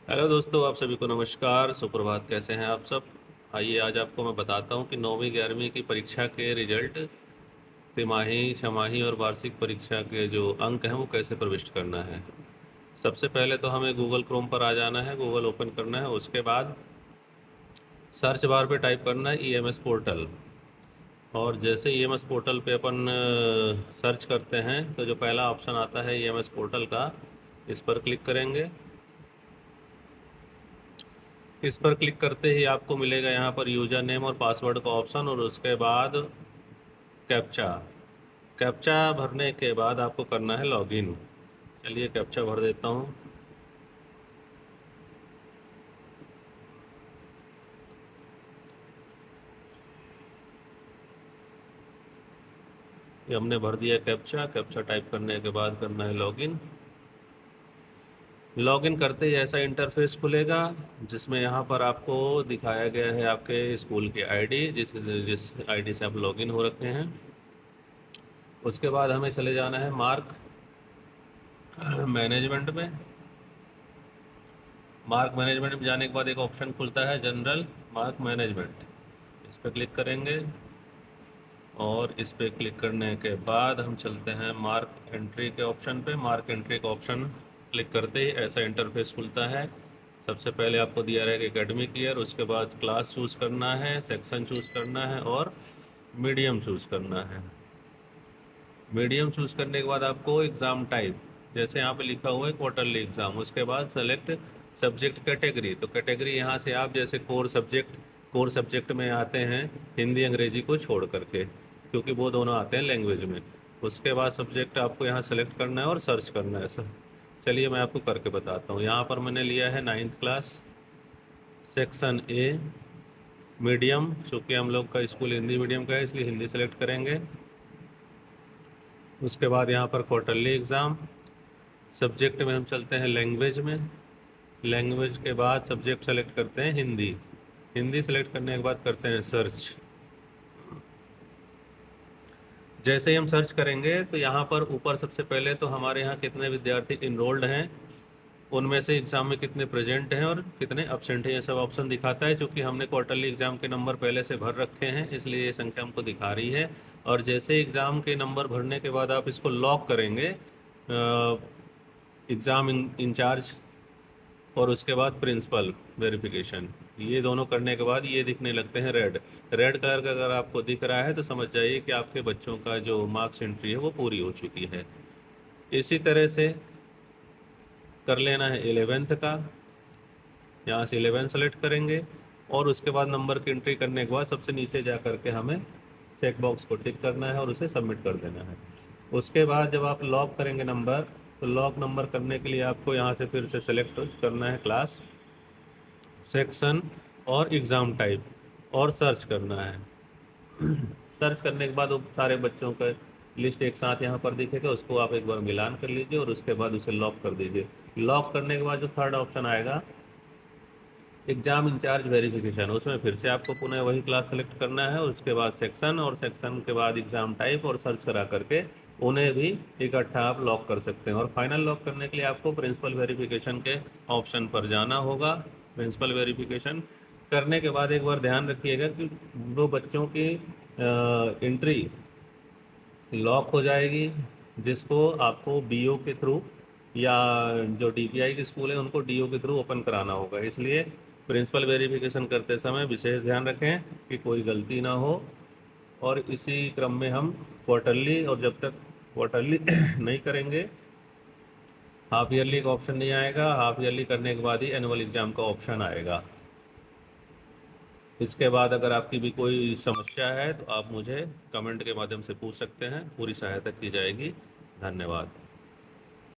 Hello दोस्तों, आप सभी को नमस्कार, सुप्रभात। कैसे हैं आप सब? आइए आज आपको मैं बताता हूं कि 9वीं 11वीं की परीक्षा के रिजल्ट, तिमाही, छमाही और वार्षिक परीक्षा के जो अंक हैं वो कैसे प्रविष्ट करना है। सबसे पहले तो हमें गूगल क्रोम पर आ जाना है, गूगल ओपन करना है। उसके बाद सर्च बार पे टाइप करना है ईएमएस पोर्टल। और जैसे ईएमएस पोर्टल पे अपन सर्च करते हैं तो जो पहला ऑप्शन आता है ईएमएस पोर्टल का, इस पर क्लिक करेंगे। इस पर क्लिक करते ही आपको मिलेगा यहाँ पर यूजर नेम और पासवर्ड का ऑप्शन, और उसके बाद कैप्चा। कैप्चा भरने के बाद आपको करना है लॉगिन। चलिए कैप्चा भर देता हूँ। ये हमने भर दिया कैप्चा। कैप्चा टाइप करने के बाद करना है लॉगिन। लॉगिन करते ही ऐसा इंटरफेस खुलेगा जिसमें यहाँ पर आपको दिखाया गया है आपके स्कूल की आईडी, जिस जिस आईडी से आप लॉगिन हो रखे हैं। उसके बाद हमें चले जाना है मार्क मैनेजमेंट में। मार्क मैनेजमेंट में जाने के बाद एक ऑप्शन खुलता है जनरल मार्क मैनेजमेंट। इस पर क्लिक करेंगे और इस पर क्लिक करने के बाद हम चलते हैं मार्क एंट्री के ऑप्शन पे। मार्क एंट्री का ऑप्शन क्लिक करते ही ऐसा इंटरफेस खुलता है। सबसे पहले आपको दिया रहेगा एकेडमिक ईयर, उसके बाद क्लास चूज करना है, सेक्शन चूज करना है और मीडियम चूज करना है। मीडियम चूज करने के बाद आपको एग्ज़ाम टाइप, जैसे यहाँ पे लिखा हुआ है क्वार्टरली एग्ज़ाम, उसके बाद सेलेक्ट सब्जेक्ट कैटेगरी। तो कैटेगरी यहाँ से आप जैसे कोर सब्जेक्ट में आते हैं हिंदी अंग्रेजी को छोड़ करके, क्योंकि वो दोनों आते हैं लैंग्वेज में। उसके बाद सब्जेक्ट आपको यहाँ सेलेक्ट करना है और सर्च करना है सर। चलिए मैं आपको करके बताता हूँ। यहाँ पर मैंने लिया है 9th class, section A, medium. चूँकि हम लोग का स्कूल हिंदी मीडियम का है इसलिए हिंदी सेलेक्ट करेंगे। उसके बाद यहाँ पर क्वार्टरली एग्ज़ाम, सब्जेक्ट में हम चलते हैं लैंग्वेज में। लैंग्वेज के बाद सब्जेक्ट सेलेक्ट करते हैं हिंदी। हिंदी सेलेक्ट करने के बाद करते हैं सर्च। जैसे ही हम सर्च करेंगे तो यहाँ पर ऊपर सबसे पहले तो हमारे यहाँ कितने विद्यार्थी इनरोल्ड हैं, उनमें से एग्ज़ाम में कितने प्रेजेंट हैं और कितने अब्सेंट हैं, ये सब ऑप्शन दिखाता है। क्योंकि हमने क्वार्टरली एग्ज़ाम के नंबर पहले से भर रखे हैं इसलिए ये संख्या हमको दिखा रही है। और जैसे एग्ज़ाम के नंबर भरने के बाद आप इसको लॉक करेंगे, एग्ज़ाम इंचार्ज और उसके बाद प्रिंसिपल वेरिफिकेशन, ये दोनों करने के बाद ये दिखने लगते हैं रेड। रेड कलर का अगर आपको दिख रहा है तो समझ जाइए कि आपके बच्चों का जो मार्क्स एंट्री है वो पूरी हो चुकी है। इसी तरह से कर लेना है 11th का। यहाँ से 11 सेलेक्ट करेंगे और उसके बाद नंबर की एंट्री करने के बाद सबसे नीचे जा करके हमें चेक बॉक्स को टिक करना है और उसे सबमिट कर देना है। उसके बाद जब आप लॉक करेंगे नंबर, तो लॉक नंबर करने के लिए आपको यहाँ से फिर से सेलेक्ट करना है क्लास, सेक्शन और एग्ज़ाम टाइप और सर्च करना है। सर्च करने के बाद वो सारे बच्चों का लिस्ट एक साथ यहाँ पर दिखेगा, उसको आप एक बार मिलान कर लीजिए और उसके बाद उसे लॉक कर दीजिए। लॉक करने के बाद जो थर्ड ऑप्शन आएगा एग्जाम इंचार्ज वेरिफिकेशन, उसमें फिर से आपको पुनः वही क्लास सेलेक्ट करना है। उसके बाद सेक्शन और सेक्शन के बाद एग्जाम टाइप और सर्च करा करके उन्हें भी इकट्ठा आप लॉक कर सकते हैं। और फाइनल लॉक करने के लिए आपको प्रिंसिपल वेरिफिकेशन के ऑप्शन पर जाना होगा। प्रिंसिपल वेरिफिकेशन करने के बाद एक बार ध्यान रखिएगा कि वो बच्चों की एंट्री लॉक हो जाएगी, जिसको आपको बीओ के थ्रू या जो डीपीआई के स्कूल है उनको डीओ के थ्रू ओपन कराना होगा। इसलिए प्रिंसिपल वेरिफिकेशन करते समय विशेष ध्यान रखें कि कोई गलती ना हो। और इसी क्रम में हम क्वार्टरली, और जब तक क्वार्टरली नहीं करेंगे हाफ ईयरली का ऑप्शन नहीं आएगा। हाफ ईयरली करने के बाद ही एनुअल एग्जाम का ऑप्शन आएगा। इसके बाद अगर आपकी भी कोई समस्या है तो आप मुझे कमेंट के माध्यम से पूछ सकते हैं, पूरी सहायता की जाएगी। धन्यवाद।